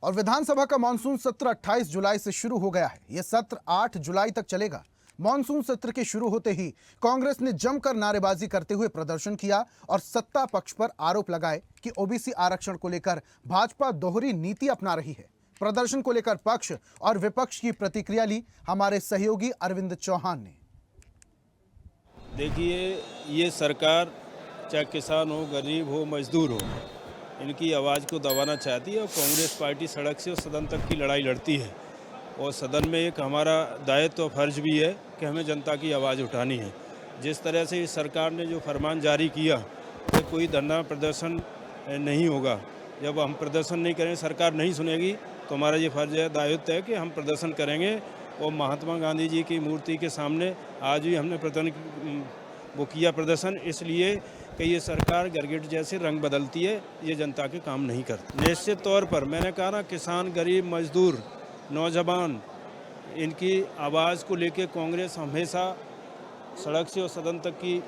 और विधानसभा का मानसून सत्र 28 जुलाई से शुरू हो गया है। यह सत्र 8 जुलाई तक चलेगा। मानसून सत्र के शुरू होते ही कांग्रेस ने जमकर नारेबाजी करते हुए प्रदर्शन किया और सत्ता पक्ष पर आरोप लगाए कि ओबीसी आरक्षण को लेकर भाजपा दोहरी नीति अपना रही है। प्रदर्शन को लेकर पक्ष और विपक्ष की प्रतिक्रिया ली हमारे सहयोगी अरविंद चौहान ने। देखिए, ये सरकार चाहे किसान हो, गरीब हो, मजदूर हो, इनकी आवाज़ को दबाना चाहती है और कांग्रेस पार्टी सड़क से सदन तक की लड़ाई लड़ती है। और सदन में एक हमारा दायित्व और फर्ज भी है कि हमें जनता की आवाज़ उठानी है। जिस तरह से इस सरकार ने जो फरमान जारी किया कि कोई धरना प्रदर्शन नहीं होगा, जब हम प्रदर्शन नहीं करेंगे, सरकार नहीं सुनेगी, तो हमारा ये फर्ज है, दायित्व है कि हम प्रदर्शन करेंगे। और महात्मा गांधी जी की मूर्ति के सामने आज भी हमने वो किया प्रदर्शन, इसलिए कि ये सरकार गिरगिट जैसे रंग बदलती है, ये जनता के काम नहीं करती। निश्चित तौर पर मैंने कहा ना, किसान, गरीब, मजदूर, नौजवान, इनकी आवाज़ को लेकर कांग्रेस हमेशा सड़क से और सदन तक की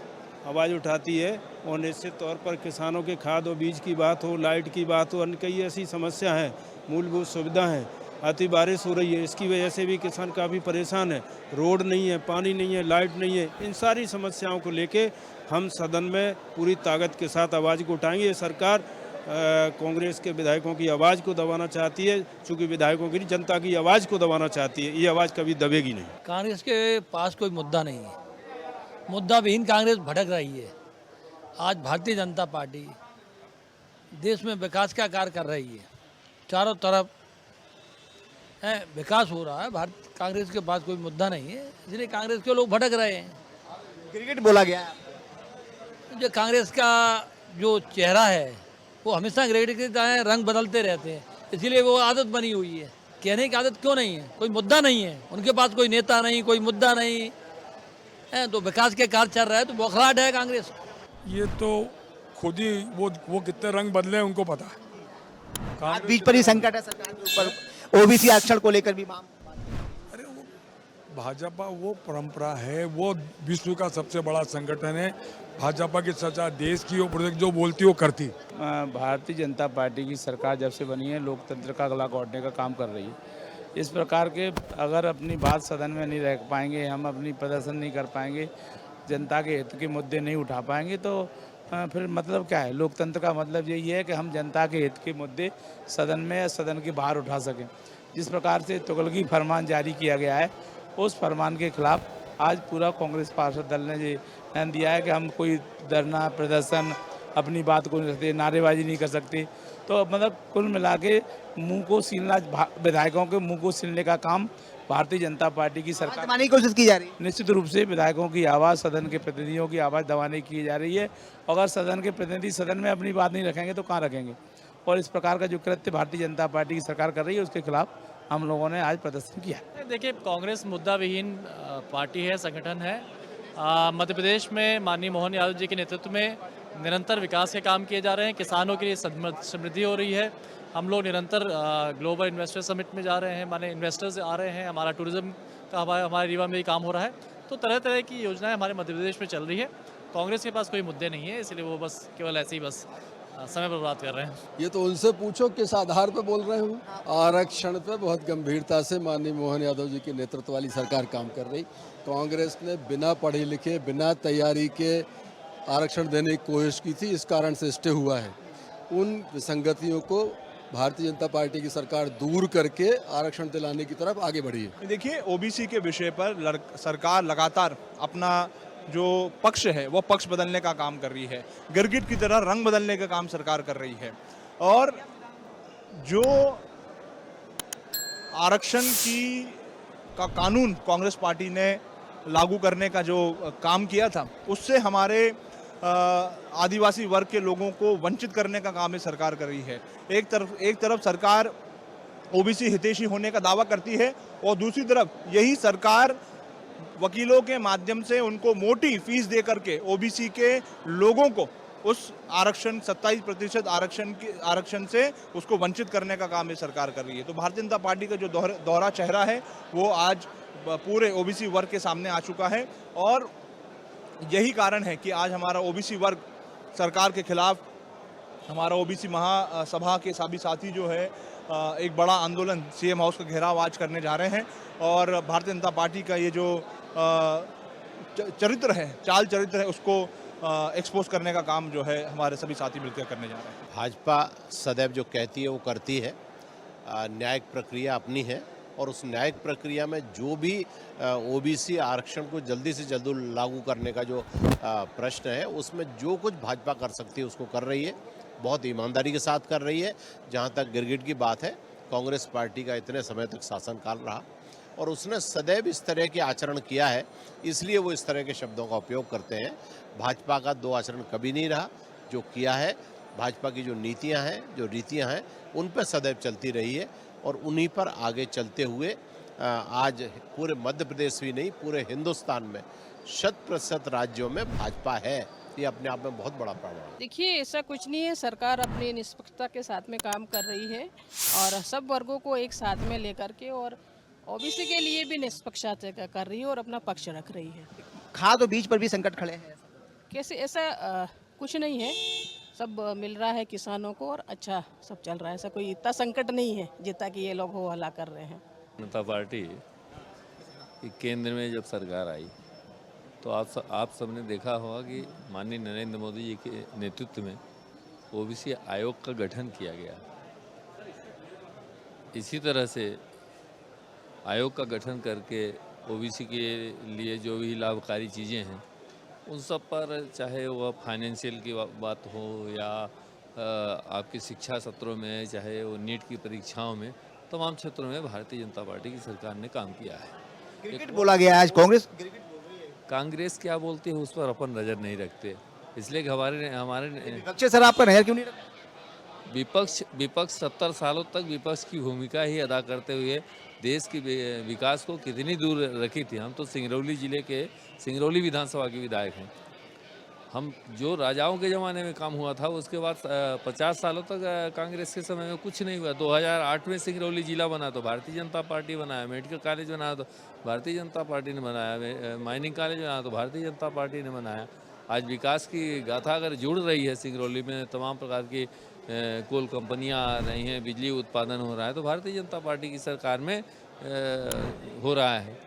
आवाज़ उठाती है। और निश्चित तौर पर किसानों के खाद और बीज की बात हो, लाइट की बात हो, अन्य कई ऐसी समस्या हैं, मूलभूत सुविधा हैं। अति बारिश हो रही है, इसकी वजह से भी किसान काफ़ी परेशान है। रोड नहीं है, पानी नहीं है, लाइट नहीं है। इन सारी समस्याओं को लेके हम सदन में पूरी ताकत के साथ आवाज़ को उठाएंगे। ये सरकार कांग्रेस के विधायकों की आवाज़ को दबाना चाहती है, चूँकि विधायकों की जनता की आवाज़ को दबाना चाहती है। ये आवाज़ कभी दबेगी नहीं। कांग्रेस के पास कोई मुद्दा नहीं है, मुद्दा विहीन कांग्रेस भटक रही है। आज भारतीय जनता पार्टी देश में विकास का कार्य कर रही है, चारों तरफ है विकास हो रहा है। कांग्रेस के पास कोई मुद्दा नहीं है, इसलिए कांग्रेस के लोग भटक रहे हैं। गिरगिट बोला गया है। जो कांग्रेस का जो चेहरा है वो हमेशा गिरगिट की तरह रंग बदलते रहते हैं, इसीलिए वो आदत बनी हुई है। कहने की आदत क्यों नहीं है? कोई मुद्दा नहीं है उनके पास, कोई नेता नहीं, कोई मुद्दा नहीं है, तो विकास के कार्य चल रहा है, तो बौखलाहट है कांग्रेस। ये तो खुद ही वो कितने रंग बदले उनको पता है। आज बीच पर ही संकट है सरकार के ऊपर, ओबीसी आरक्षण को लेकर भी अरे वो भाजपा वो परंपरा है, वो विश्व का सबसे बड़ा संगठन है। भाजपा की सच्चा देश की वो जो बोलती वो करती। भारतीय जनता पार्टी की सरकार जब से बनी है, लोकतंत्र का गला घोटने का काम कर रही है। इस प्रकार के अगर अपनी बात सदन में नहीं रख पाएंगे, हम अपनी प्रदर्शन नहीं कर पाएंगे, जनता के हित के मुद्दे नहीं उठा पाएंगे, तो फिर मतलब क्या है? लोकतंत्र का मतलब यही है कि हम जनता के हित के मुद्दे सदन में या सदन के बाहर उठा सकें। जिस प्रकार से तुगलकी फरमान जारी किया गया है, उस फरमान के खिलाफ आज पूरा कांग्रेस पार्षद दल ने ये बयान दिया है कि हम कोई धरना प्रदर्शन अपनी बात को नहीं सकते, नारेबाजी नहीं कर सकते। तो मतलब कुल मिला के मुँह को सीलना, विधायकों के मुँह को सीलने का काम भारतीय जनता पार्टी की सरकार दबाने की कोशिश की जा रही है। निश्चित रूप से विधायकों की आवाज़, सदन के प्रतिनिधियों की आवाज़ दबाने की जा रही है। अगर सदन के प्रतिनिधि सदन में अपनी बात नहीं रखेंगे तो कहाँ रखेंगे? और इस प्रकार का जो कृत्य भारतीय जनता पार्टी की सरकार कर रही है, उसके खिलाफ हम लोगों ने आज प्रदर्शन किया। देखिए, कांग्रेस मुद्दा विहीन पार्टी है, संगठन है। मध्य प्रदेश में माननीय मोहन यादव जी के नेतृत्व में निरंतर विकास के काम किए जा रहे हैं। किसानों के लिए समृद्धि हो रही है। हम लोग निरंतर ग्लोबल इन्वेस्टर समिट में जा रहे हैं, माने इन्वेस्टर्स आ रहे हैं। हमारा टूरिज्म का हमारे रीवा में भी काम हो रहा है। तो तरह तरह की योजनाएं हमारे मध्य प्रदेश में चल रही है। कांग्रेस के पास कोई मुद्दे नहीं है, इसलिए वो बस केवल ऐसे ही बस समय बर्बाद कर रहे हैं। ये तो उनसे पूछो किस आधार पे बोल रहे हो। आरक्षण पे बहुत गंभीरता से माननीय मोहन यादव जी की नेतृत्व वाली सरकार काम कर रही। कांग्रेस ने बिना पढ़े लिखे, बिना तैयारी के आरक्षण देने की कोशिश की थी, इस कारण से स्टे हुआ है। उन विसंगतियों को भारतीय जनता पार्टी की सरकार दूर करके आरक्षण दिलाने की तरफ आगे बढ़ी है। देखिए, ओबीसी के विषय पर सरकार लगातार अपना जो पक्ष है वो पक्ष बदलने का काम कर रही है। गिरगिट की तरह रंग बदलने का काम सरकार कर रही है। और जो आरक्षण का कानून कांग्रेस पार्टी ने लागू करने का जो काम किया था, उससे हमारे आदिवासी वर्ग के लोगों को वंचित करने का काम है सरकार कर रही है। एक तरफ सरकार ओबीसी हितैषी होने का दावा करती है और दूसरी तरफ यही सरकार वकीलों के माध्यम से उनको मोटी फीस दे करके ओबीसी के लोगों को उस आरक्षण 27% आरक्षण से उसको वंचित करने का काम ये सरकार कर रही है। तो भारतीय जनता पार्टी का जो दोहरा चेहरा है वो आज पूरे ओबीसी वर्ग के सामने आ चुका है। और यही कारण है कि आज हमारा ओबीसी वर्ग सरकार के खिलाफ, हमारा ओबीसी महासभा के सभी साथी जो है एक बड़ा आंदोलन सीएम हाउस का घेराव आज करने जा रहे हैं और भारतीय जनता पार्टी का ये जो चरित्र है, चाल चरित्र है, उसको एक्सपोज करने का काम जो है हमारे सभी साथी मिलकर करने जा रहे हैं। भाजपा सदैव जो कहती है वो करती है। न्यायिक प्रक्रिया अपनी है और उस न्यायिक प्रक्रिया में जो भी ओबीसी आरक्षण को जल्दी से जल्दी लागू करने का जो प्रश्न है, उसमें जो कुछ भाजपा कर सकती है उसको कर रही है, बहुत ईमानदारी के साथ कर रही है। जहाँ तक गिरगिट की बात है, कांग्रेस पार्टी का इतने समय तक शासनकाल रहा और उसने सदैव इस तरह के आचरण किया है, इसलिए वो इस तरह के शब्दों का उपयोग करते हैं। भाजपा का दो आचरण कभी नहीं रहा। जो किया है, भाजपा की जो नीतियां हैं, जो रीतियां हैं, उन पर सदैव चलती रही है और उन्हीं पर आगे चलते हुए आज पूरे मध्य प्रदेश भी नहीं, पूरे हिंदुस्तान में 100% राज्यों में भाजपा है। ये अपने आप में बहुत बड़ा प्रमाण है। देखिए, ऐसा कुछ नहीं है। सरकार अपनी निष्पक्षता के साथ में काम कर रही है और सब वर्गों को एक साथ में लेकर के और ओबीसी के लिए भी निष्पक्षता कर रही है और अपना पक्ष रख रही है। खाद और बीज पर भी संकट खड़े हैं। कैसे? ऐसा कुछ नहीं है, सब मिल रहा है किसानों को और अच्छा सब चल रहा है। ऐसा कोई इतना संकट नहीं है जितना कि ये लोग हो हल्ला कर रहे हैं। जनता पार्टी की केंद्र में जब सरकार आई तो आप सबने देखा होगा कि माननीय नरेंद्र मोदी जी के नेतृत्व में ओबीसी आयोग का गठन किया गया। इसी तरह से आयोग का गठन करके ओबीसी के लिए जो भी लाभकारी चीज़ें हैं उन सब पर, चाहे वह फाइनेंशियल की बात हो या आपकी शिक्षा सत्रों में, चाहे वो नीट की परीक्षाओं में, तमाम क्षेत्रों में भारतीय जनता पार्टी की सरकार ने काम किया है। क्रिकेट बोला गया आज, कांग्रेस क्या बोलती है उस पर अपन नज़र नहीं रखते, इसलिए कि हमारे सर आप पर नजर क्यों नहीं रखते? विपक्ष 70 सालों तक विपक्ष की भूमिका ही अदा करते हुए देश की विकास को कितनी दूर रखी थी। हम तो सिंगरौली जिले के सिंगरौली विधानसभा के विधायक हैं। हम जो राजाओं के ज़माने में काम हुआ था उसके बाद 50 सालों तक कांग्रेस के समय में कुछ नहीं हुआ। 2008 में सिंगरौली जिला बना तो भारतीय जनता पार्टी बनाया, मेडिकल कॉलेज बनाया तो भारतीय जनता पार्टी ने बनाया, माइनिंग कॉलेज बनाया तो भारतीय जनता पार्टी ने बनाया। आज विकास की गाथा अगर जुड़ रही है, सिंगरौली में तमाम प्रकार की कोल कंपनियां आ रही हैं, बिजली उत्पादन हो रहा है, तो भारतीय जनता पार्टी की सरकार में हो रहा है।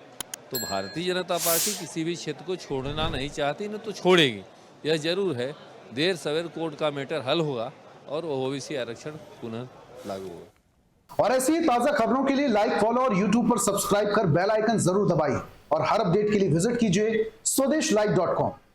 तो भारतीय जनता पार्टी किसी भी क्षेत्र को छोड़ना नहीं चाहती, न तो छोड़ेगी। यह जरूर है, देर सवेर कोर्ट का मैटर हल होगा और ओबीसी आरक्षण पुनः लागू होगा। और ऐसी ही ताजा खबरों के लिए लाइक, फॉलो और यूट्यूब पर सब्सक्राइब कर बेल आइकन जरूर दबाइए और हर अपडेट के लिए विजिट कीजिए स्वदेशलाइव.com।